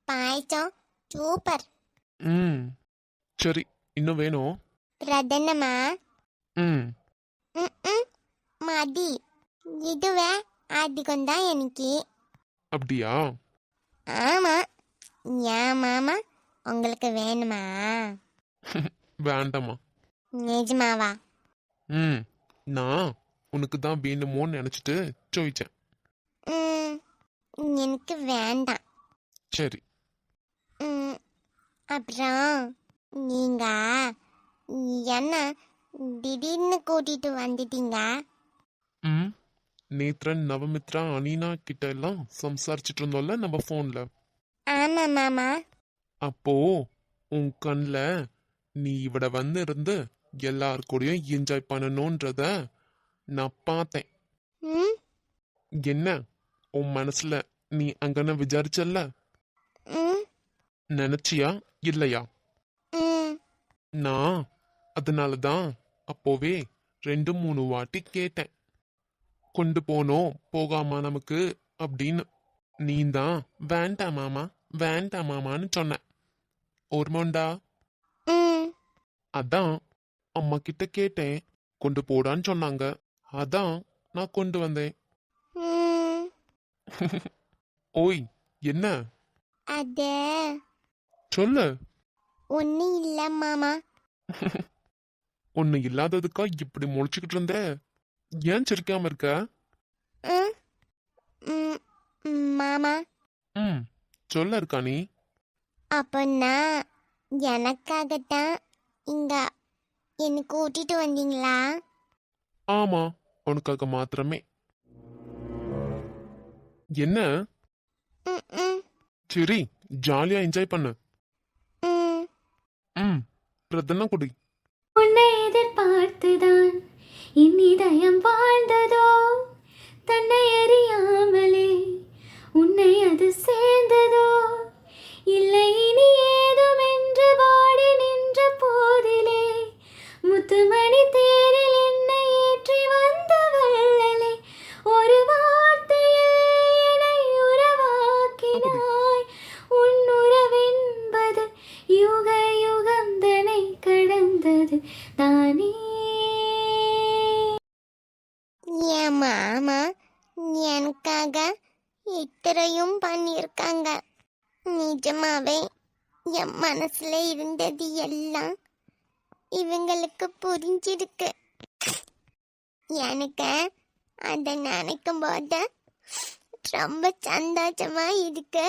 A: பாயசம் சூப்பர்.
B: சரி, இன்னும் வேணும்?
A: பிரதனமா?
B: ம்
A: மதி, இதுவே அதிகம் தான் எனக்கு.
B: அப்படியா?
A: ஆமா. ஏன் மாமா, உங்களுக்கு வேணுமா?
B: வேண்டாமா.
A: நிஜமாவா?
B: நான் உனக்கு தான் வேணுமோன்னு நினைச்சிட்டு ചോദിச்சேன்.
A: எனக்கு வேண்டாம்.
B: சரி.
A: அப்புறம் நீங்க என்ன திடீர்னு கூட்டிட்டு வந்துட்டீங்க?
B: ம் நேத்ரன் நவமித்ரா அனீனா கிட்ட எல்லாம் சம்சாரிச்சிட்டு இருந்தோம்ல நம்ம ஃபோன்ல.
A: ஆமா மாமா.
B: அப்போ உன் கண்ல நீ இவட வந்து இருந்து எல்லார் கூடயும் என்ஜாய் பண்ணணும்ன்றத நான் பார்த்தேன்.
A: ம்
B: என்ன உன் மனசுல நீ அங்கன விசாரிச்சல்ல,
A: ம்
B: நினைச்சியா இல்லையா?
A: ம்
B: நான் அதனாலதான் அப்போவே 2-3 வாட்டி கேட்டேன், கொண்டு போனோம் போகாமா நமக்கு அப்படின்னு. நீந்தான் வேண்டாம் மாமா வேண்டாம் மாமான்னு சொன்ன. ஓர்மோண்டா?
A: ம்
B: அதான் அம்மா கிட்ட கேட்டேன், கொண்டு போடான்னு சொன்னாங்க. அதான் நான் கொண்டு வந்தேன்.
A: ம்
B: ஓய் என்ன
A: அது
B: சொல்லு.
A: ஒன்றும் இல்லை மாமா.
B: ஒண்ணு இல்லாததுக்கா இப்படி முழிச்சுக்கிட்டு இருந்த? ஏன் சிரிக்காம இருக்க?
A: ம் ம் மாமா,
B: ம் சொல்ல இருக்கா நீ?
A: அப்போன்னா எனக்காகத்தான் இங்க என்னை கூட்டிட்டு வந்தீங்களா?
B: ஆமா, உனக்காக மாத்திரமே. என்ன?
A: ம் ம்
B: சரி, ஜாலியா என்ஜாய் பண்ணு.
A: ம்
B: ம் பிரதனா குடி.
F: உன்னை எதிர்பார்த்துதான் என் இதயம் வாழ்ந்ததோ, தன்னை அறியாமலே உன்னை அது சேர்ந்ததோ, இல்லை இனி ஏதும் என்று வாடி நின்ற போதிலே முத்துமணி தேரில் என்னை ஏற்றி வந்த வள்ளலே, ஒரு வார்த்தையில் என்னை உறவாக்கினாய். உன் உறவென்பது யுக யுகந்தனை கடந்தது தானே.
A: என் மாமா எனக்காக இத்தனையும் பண்ணியிருக்காங்க. நிஜமாவே என் மனசுல இருந்தது எல்லாம் இவங்களுக்கு புரிஞ்சிருக்கு. எனக்கு அதை நினைக்கும் போது ரொம்ப சந்தோஷமா இருக்கு.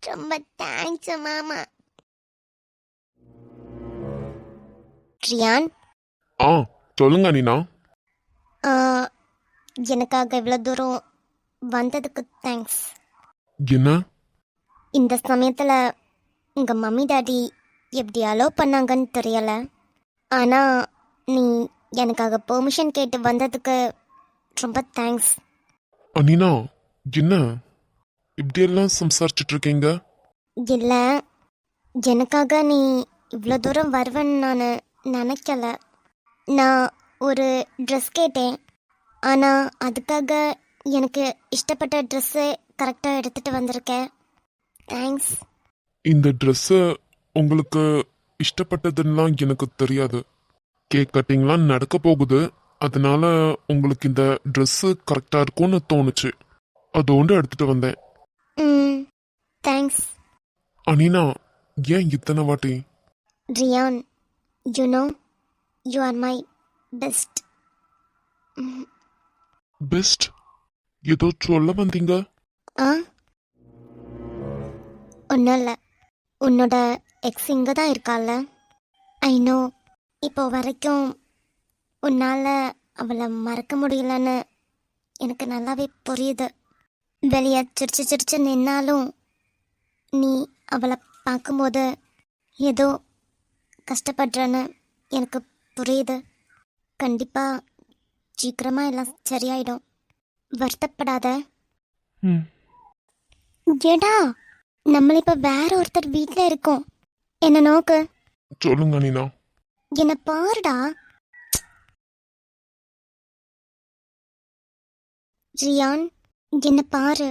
A: ரொம்ப தேங்க்ஸ் மாமா. ரியான்,
B: ஆ சொல்லுங்க நீனா.
A: எனக்காக இவ்வளோ தூரம் வந்ததுக்கு தேங்க்ஸ்.
B: என்ன?
A: இந்த சமயத்தில் உங்கள் மம்மி டாடி எப்படி அலோவ் பண்ணாங்கன்னு தெரியலை. ஆனால் நீ எனக்காக பெர்மிஷன் கேட்டு வந்ததுக்கு ரொம்ப தேங்க்ஸ்.
B: அனினா என்ன இப்படியெல்லாம் சம்சாரிச்சுட்டு இருக்கீங்க?
A: இல்லை, எனக்காக நீ இவ்வளோ தூரம் வருவேன்னு நான் நினைக்கல. நான் ஒரு ட்ரெஸ் கேட்டேன், ஆனால் அதுக்காக எனக்கு இஷ்டப்பட்ட ட்ரெஸ்ஸு கரெக்டாக எடுத்துகிட்டு வந்திருக்கேன். தேங்க்ஸ்.
B: இந்த ட்ரெஸ் உங்களுக்கு இஷ்டப்பட்டதுன்னெலாம் எனக்கு தெரியாது. கேக் கட்டிங்லாம் நடக்க போகுது, அதனால உங்களுக்கு இந்த ட்ரெஸ்ஸு கரெக்டாக இருக்கும்னு தோணுச்சு, அதோண்டு எடுத்துட்டு வந்தேன்.
A: ம் தேங்க்ஸ்.
B: அனினா ஏன் இத்தனை வாட்டி?
A: Ryan, you know you are my best.
B: Best? ஏதோ சொல்ல வந்தீங்க?
A: ஆ ஒன்றும் இல்லை, உன்னோட எக்ஸ் இங்கே தான் இருக்கால. ஐ நோ, இப்போ வரைக்கும் உன்னால் அவளை மறக்க முடியலன்னு எனக்கு நல்லாவே புரியுது. வெளியே சிரிச்சு சிரிச்சு நின்னாலும் நீ அவளை பார்க்கும்போது ஏதோ கஷ்டப்படுறன்னு எனக்கு புரியுது. கண்டிப்பாக சீக்கிரமாக எல்லாம் சரியாயிடும், வருத்தப்படாத.
B: ம்
A: ஏடா, நம்மள இப்போ வேற ஒருத்தர் வீட்டில் இருக்கோம். என்ன நோக்கு,
B: சொல்லுங்க அனினா.
A: என்ன பாருடா. ரியான், என்ன பாரு.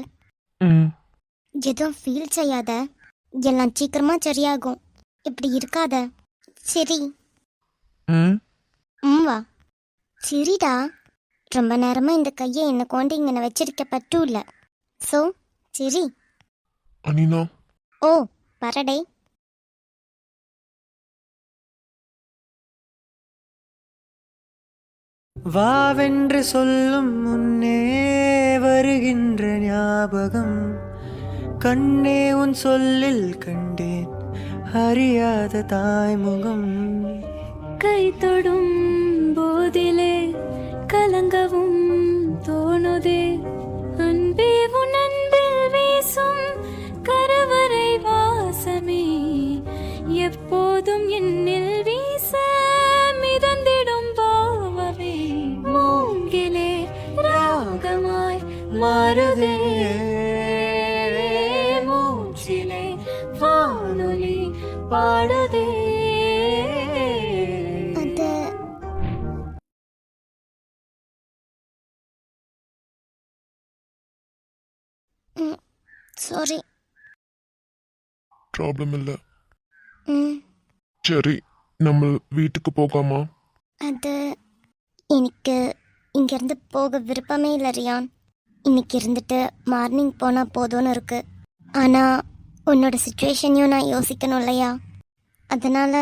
B: ம்
A: எதுவும் ஃபீல் செய்யாத, எல்லாம் சீக்கிரமா சரியாகும். இப்படி இருக்காத. சரி.
B: ம்
A: வா. சரிடா, ரொம்ப நேரமா இந்த கையை என்னை கொண்டு இங்கே வச்சிருக்க பட்டுல. ஸோ சரி.
B: அனினா
A: ஓ பரடே.
E: வாவென்று சொல்லும் முன்னே வருகின்ற ஞாபகம், கண்ணே உன் சொல்லில் கண்டேன் அறியாத தாய்முகம்.
F: கை தொடும் போதிலே கலங்கவும் தோணுதே. அன்பே உன் அன்பில் வீசும் கருவறை வாசமே எப்போதும் என்னில் வீச மிதந்திடும் பாவமே. மூங்கிலே ராகமாய் மாறுதே. மூச்சிலே வானொலி பாடுதே.
A: அது சாரி.
B: ப்ராப்ளம் இல்லை.
A: ம்
B: சரி, நம்ம வீட்டுக்கு போகாமா?
A: அது எனக்கு இங்கேருந்து போக விருப்பமே இல்லை ரியான். இன்னைக்கு இருந்துட்டு மார்னிங் போனால் போதும்னு இருக்கு. ஆனால் உன்னோட சுச்சுவேஷனையும் நான் யோசிக்கணும் இல்லையா? அதனால்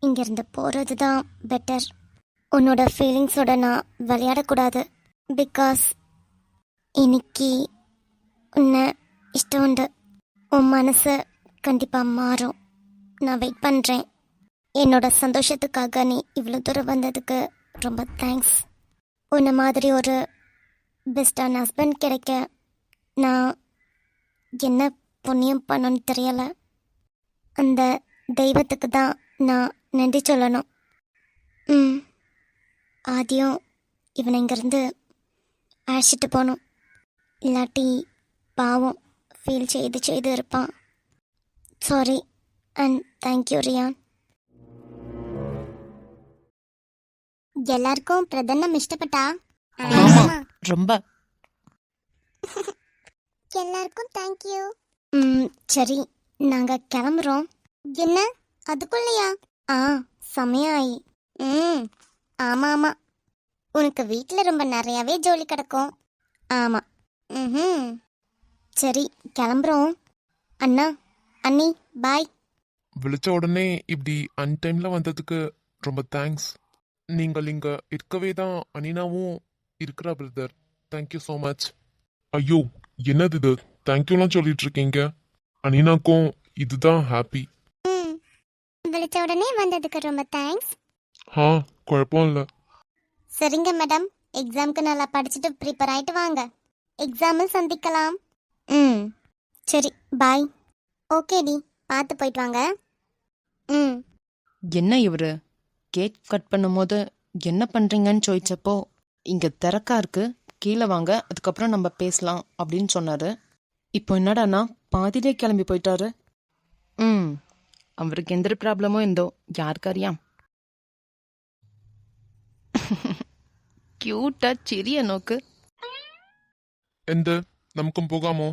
A: இங்கேருந்து போகிறது தான் பெட்டர். உன்னோட ஃபீலிங்ஸோட நான் விளையாடக்கூடாது. பிகாஸ் இன்னைக்கு உன்னை இஷ்டம் உண்டு. உன் மனசு கண்டிப்பாக மாறும். நான் வெயிட் பண்ணுறேன். என்னோட சந்தோஷத்துக்காக நீ இவ்வளோ தூரம் வந்ததுக்கு ரொம்ப தேங்க்ஸ். உன்னை மாதிரி ஒரு பெஸ்டான ஹஸ்பண்ட் கிடைக்க நான் என்ன புண்ணியம் பண்ணணும்னு தெரியலை. அந்த தெய்வத்துக்கு தான் நான் நன்றி சொல்லணும். ஆதியும் இவனை இங்கேருந்து அழைச்சிட்டு போகணும். இல்லாட்டி பாவம் ஃபீல் செய்து இருப்பான். Sorry and thank you Ryan. எல்லாருக்கும் பிரதன்னம் இஷ்டப்பட்டா?
D: ஆமா ரொம்ப.
A: எல்லாருக்கும் தேங்க்யூ. சரி, நாங்கள் கிளம்புறோம். என்ன அதுக்குள்ளையா? சமயாயி. ஆமாம் ஆமாம், உனக்கு வீட்டில் ரொம்ப நிறையாவே ஜோலி கிடக்கும். ஆமாம். சரி கிளம்புறோம். அண்ணா அண்ணி பாய்.
B: விழிச்ச உடனே இப்படி அன்டைம்ல வந்ததுக்கு ரொம்ப தேங்க்ஸ். நீங்கள் இங்க இருக்கவே தான் அனினாவும் இருக்கிறா பிரதர். Thank you so much. ஐயோ, என்னது இது? தேங்க்யூலாம் சொல்லிட்டு இருக்கீங்க. அனினாக்கும் இதுதான் ஹாப்பி.
A: விழிச்ச உடனே வந்ததுக்கு ரொம்ப தேங்க்ஸ்.
B: குழப்பம் இல்லை.
A: சரிங்க மேடம், எக்ஸாமுக்கு நல்லா படிச்சுட்டு ப்ரிப்பேர் ஆகிட்டு வாங்க. எக்ஸாமில் சந்திக்கலாம். சரி பாய். ஓகேடி, பார்த்து போயிட்டு வாங்க.
D: என்ன இவரு கேக் கட் பண்ணும்போது என்ன பண்றீங்கன்னு ചോദിച്ചப்போ இங்க திறக்கா இருக்கு, கீழே வாங்க, அதுக்கப்புறம் நம்ம பேசலாம் அப்படின்னு சொன்னாரு. இப்போ என்னடானா பாதிலே கிளம்பி போயிட்டாரு. அவருக்கு எந்த ப்ராப்ளமோ எந்தோ யாருக்கறியாம். ക്യൂട്ടാ ചിരിയ നോക്ക്.
B: எந்த நமக்கும் போகாமோ?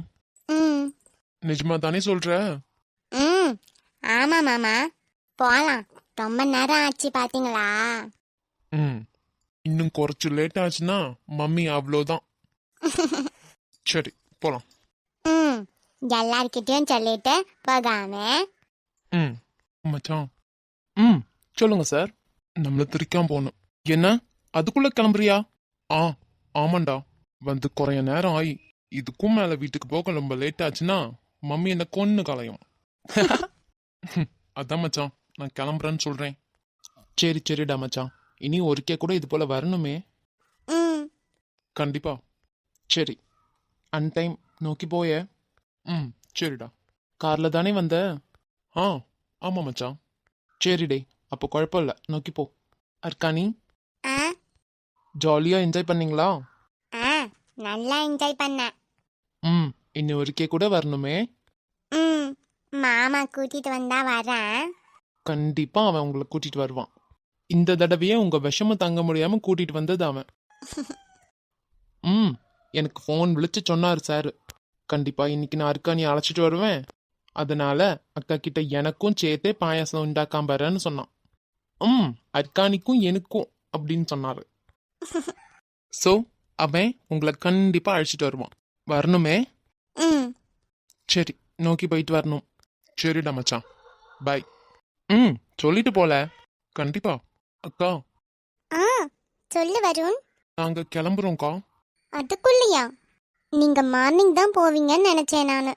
B: நிஜமா தானே சொல்ற?
A: ஆமாம் மாமா, போகலாம். ரொம்ப நேரம் ஆச்சு பார்த்தீங்களா?
B: இன்னும் குறைச்சு லேட் ஆச்சுன்னா மம்மி அவ்வளோதான். சரி போலாம்.
A: எல்லார்கிட்டயும் சொல்லிட்டு போகாம.
B: மச்சான்,
D: சொல்லுங்க சார்.
B: நம்மள திரிக்காம போகணும்.
D: என்ன அதுக்குள்ள கிளம்புறியா?
B: ஆமாண்டா, வந்து குறைய நேரம் ஆயி இதுக்கும் மேல வீட்டுக்கு போக ரொம்ப லேட் ஆச்சுன்னா மம்மி என்ன கொன்னு கலையும். அதான் மச்சான், நான் கிளம்புறேன்னு சொல்றேன்.
D: சரி சரிடா மச்சான், இனி ஒருக்கே கூட இது போல வரணுமே.
B: கண்டிப்பா.
D: சரி, அன்டைம் நோக்கி போய.
B: சரிடா.
D: கார்ல தானே வந்த?
B: ஆமா மச்சான்.
D: சரிடே, அப்போ குழப்பம் இல்லை, நோக்கி போ. அர்க்கானி,
A: ஆ
D: ஜாலியா என்ஜாய் பண்ணீங்களா?
A: ஆ நல்லா என்ஜாய் பண்ணேன்.
D: இன்னும் ஒருக்கே கூட வரணுமே.
A: மாமா கூட்டிட்டு வந்தா வரேன்.
D: கண்டிப்பா அவன் உங்களை கூட்டிட்டு வருவான். இந்த தடவையே உங்க விஷமம் தங்க முடியாம கூட்டிட்டு வந்தது அவன். எனக்கு ஃபோன் விழிச்சு சொன்னாரு சார், கண்டிப்பா இன்னைக்கு நான் அர்க்கானி அழைச்சிட்டு வருவேன், அதனால அக்கா கிட்ட எனக்கும் சேர்த்தே பாயாசம் உண்டாக்காம பாருன்னு சொன்னான். அர்க்கானிக்கும் எனக்கும் அப்படின்னு சொன்னாரு. ஸோ அவன் உங்களை கண்டிப்பா அழைச்சிட்டு வருவான். வரணுமே. சரி, நோக்கி போயிட்டு வரணும்.
B: சரிடா மச்சான்,
D: பாய். சொல்லிட்டு போல.
B: கண்டிப்பா. அக்கா,
A: சொல்லு வருண்.
B: நாங்க கிளம்புறோம்க்கா.
A: அதுக்குள்ளையா? நீங்க மார்னிங் தான் போவீங்கன்னு நினைச்சேன் நானு.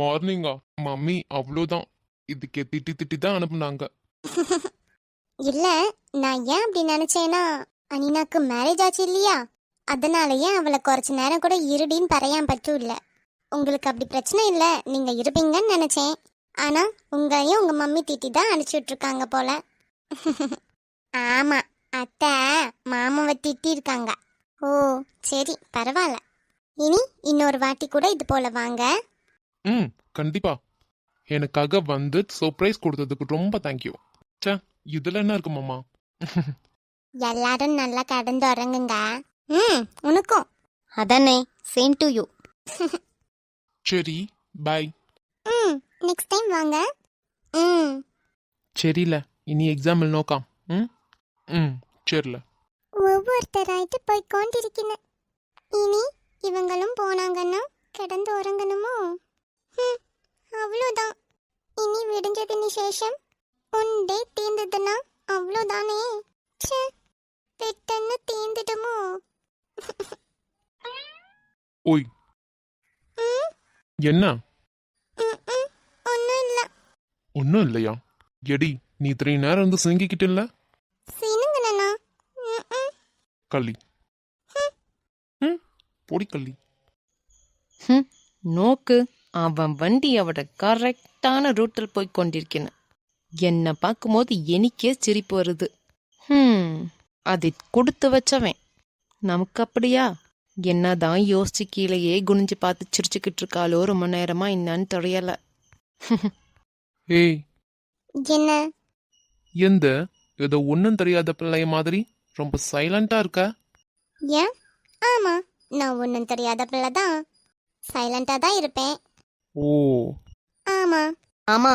B: மார்னிங்கா? மம்மி அவ்வளோதான், இதுக்கே திட்டி திட்டி தான் அனுப்புனாங்க.
A: இல்ல, நான் ஏன் அப்படி நினைச்சேன்னா அனினாக்கு மேரேஜ் ஆச்சு இல்லையா, அதனாலயே அவளை കുറച്ചു நேரம் கூட இருடின்னு பறையான் பற்றும் இல்ல. உங்களுக்கு அப்படி பிரச்சனை இல்ல, நீங்க இருப்பீங்கன்னு நினைச்சேன். ஆனா உங்களையும் உங்க மம்மி திட்டி தான் அனுப்பிச்சுட்டு இருக்காங்க போல. ஆமா, அத்தை மாமாவை திட்டி இருக்காங்க. ஓ சரி, பரவாயில்ல. இனி இன்னொரு வாட்டி கூட இது போல வாங்க.
B: ம், கண்டிப்பா. எனக்காக வந்து சர்ப்ரைஸ் கொடுத்ததுக்கு ரொம்ப தேங்க்யூ. சே, இதுல என்ன இருக்கு மாமா?
A: எல்லாரும் நல்லா கடந்து உறங்குங்க. ம், உனக்கும்.
C: அதானே, சேம் டு யூ.
B: சரி, பாய்.
A: ம், நெக்ஸ்ட் டைம் வாங்க. ம்.
B: சரில, இனி எக்ஸாம் நோக்காம். ம் ம் சரில.
A: ஒவ்வொருத்தராயிட்டு போய் கொண்டிருக்கிறேன். இனி இவங்களும் போனாங்கன்னா கிடந்து உறங்கணுமோ? ம், அவ்வளோதான். இனி விடிஞ்சதிന് ശേഷം ஒன் டே தீர்ந்ததுன்னா அவ்வளோதானே. ச்சே, பெட்டன்னு தீர்ந்துடுமோ?
B: ஓய்,
A: ம்,
B: என்ன?
A: ம், ம், ஒன்றும் இல்லை.
B: ஒன்றும் இல்லையா? எடி, நீ 3 நேரம் வந்து சிங்கிக்கிட்டு இல்ல?
A: சீனுங்கண்ணா. ம், ம்.
B: கள்ளி. ம், பொடி கள்ளி.
D: நோக்கு, அவன் வண்டி அவட கரெக்டான ரூட்டில் போய் கொண்டிருக்கேன். என்னை பார்க்கும்போது எனக்கே சிரிப்பு வருது. அதை கொடுத்து வச்சவன். நமக்கு அப்படியா? என்னதான் யோசிச்சு கீழேயே குனிஞ்சு பார்த்து சிரிச்சுக்கிட்டு இருக்காளோ ரொம்ப நேரமா என்னன்னு தெரியல.
B: ஏய்,
A: என்ன?
B: எந்த ஏதோ ஒன்றும் தெரியாத பிள்ளைய மாதிரி ரொம்ப சைலண்டா இருக்க?
A: ஏன்? ஆமா, நான் ஒன்றும் தெரியாத பிள்ளை தான். சைலண்டாக தான் இருப்பேன்.
B: ஓ,
A: ஆமா.
C: ஆமா,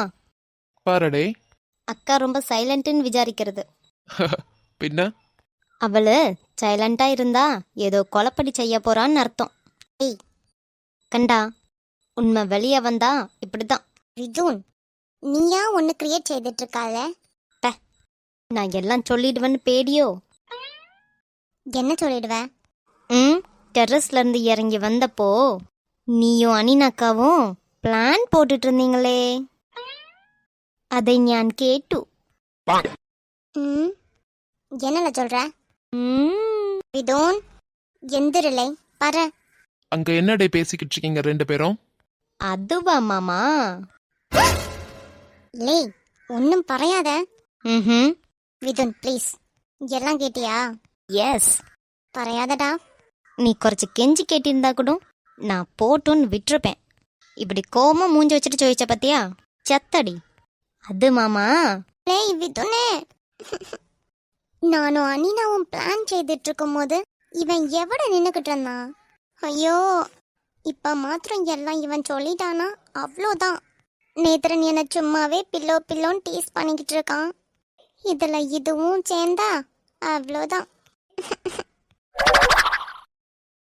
B: பாரடே.
C: அக்கா ரொம்ப சைலண்ட்னு விசாரிக்கிறது.
B: பின்ன
C: அவளு சைலண்டா இருந்தா ஏதோ கொலைப்படி செய்ய போறான்னு அர்த்தம்.
A: ஏய்.
C: கண்டா, உண்மை வெளியே வந்தா இப்படிதான்.
A: ரிஜூன், நீயா ஒன்று கிரியேட் செய்துட்டு இருக்கால?
C: நான் எல்லாம் சொல்லிடுவேன்னு பேடியோ?
A: என்ன சொல்லிடுவ?
C: டெர்ரஸ்ல இருந்து இறங்கி வந்தப்போ நீயும் அனினாக்காவும் பிளான் போட்டுட்டு இருந்தீங்களே, அதை ஞான் கேட்டு.
A: ம், என்னல சொல்ற?
C: ம்,
A: ரிதோன், எந்திரலை பர.
B: அங்க என்னடே பேசிக்கிட்டு இருக்கீங்க 2 பேரும்?
C: அதுவா மாமா?
A: லே, ஒன்றும் பறையாத.
C: ம்,
A: ரிதோன் ப்ளீஸ், எல்லாம் கேட்டியா?
C: எஸ்.
A: பறையாதடா.
C: நீ கொஞ்சம் கெஞ்சி கேட்டிருந்தா கூட நான் போட்டுன்னு விட்டுருப்பேன். இப்படி கோமா மூஞ்சி வச்சுட்டு ചോദിച്ച பத்தியா? சத்தடி. அது மாமா.
A: லேய் விதுனே, நானும் அனினாவும் பிளான் செய்துட்டு இருக்கும் போது இவன் எவட நின்னுக்கிட்டு இருந்தான்? ஐயோ, இப்ப மாத்திரம் எல்லாம் இவன் சொல்லிட்டானா அவ்வளோதான். நேத்திரன் என்னை சும்மாவே பில்லோ பில்லோன்னு டீஸ் பண்ணிக்கிட்டு இருக்கான். இதுல இதுவும் சேர்ந்தா அவ்வளோதான்.